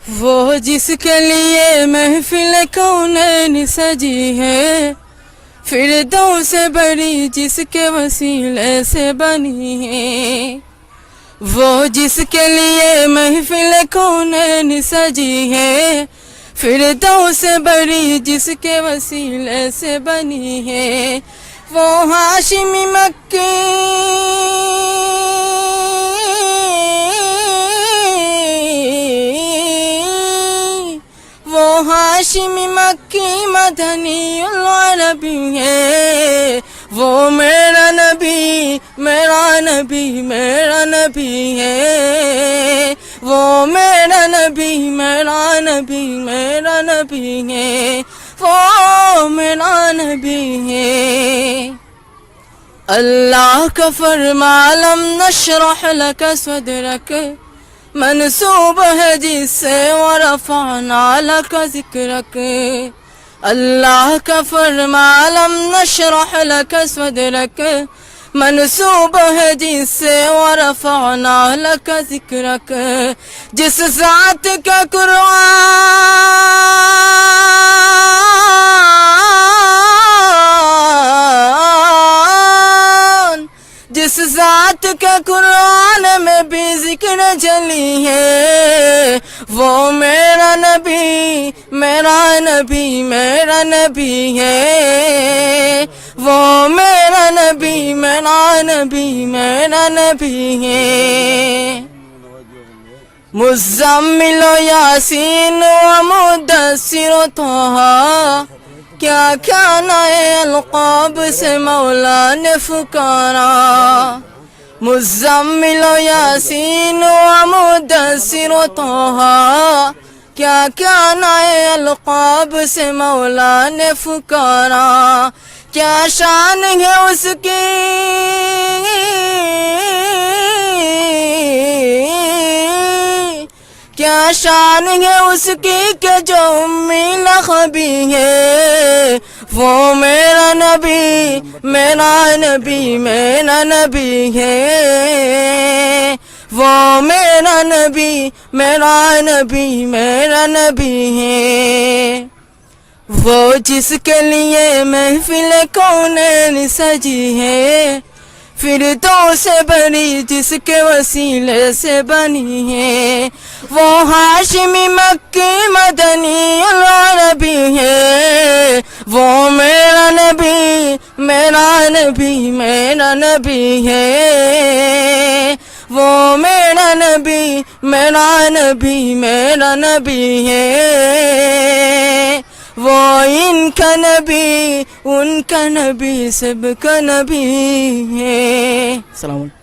وہ جس کے لیے محفل کونین سجی ہے، فردوس سے بڑی جس کے وسیلے سے بنی ہے۔ وہ جس کے لیے محفل کونین سجی ہے، فردوس سے بڑی جس کے وسیلے سے بنی ہے۔ وہ ہاشمی مکی ہاشمی مکی مدنی العربی ہے۔ وہ میرا نبی میرا نبی میرا نبی ہے۔ وہ میرا نبی میرا نبی میرا نبی ہے۔ وہ میرا نبی ہے۔ اللہ کا فرمان لم نشرح لک صدرک منسوب ہے جس سے ورفعنا لک ذکرک۔ اللہ کا فرمان لم نشرح لک صدرک منسوب ہے جس سے ورفعنا لک ذکرک۔ جس ذات کا جس ذات کے قرآن میں بھی ذکر جلی ہے، وہ میرا نبی میرا نبی میرا نبی ہے۔ وہ میرا نبی میرا نبی میرا نبی ہے۔ مزمل و یاسین و مدثر و طہ، کیا کیا نئے القاب سے مولا نے پکارا۔ مزمل و یاسین و مدثر و طہ، کیا کیا نئے القاب سے مولا نے پکارا۔ کیا شان ہے اس کی کیا شان ہے اس کی کہ جو امی لقبی ہے۔ وہ میرا نبی میرا نبی میرا نبی ہے۔ وہ میرا نبی میرا نبی میرا نبی ہے۔ وہ جس کے لیے محفل کونین سجی ہے، فردوس سے بڑی جس کے وسیلے سے بنی ہے۔ وہ ہاشمی مکی مدنی العربی ہے۔ وہ میرا نبی میرا نبی میرا نبی ہے۔ وہ میرا نبی میرا نبی میرا نبی ہے۔ وہ ان کا نبی ان کا نبی سب کا نبی ہے۔ السلام علیکم۔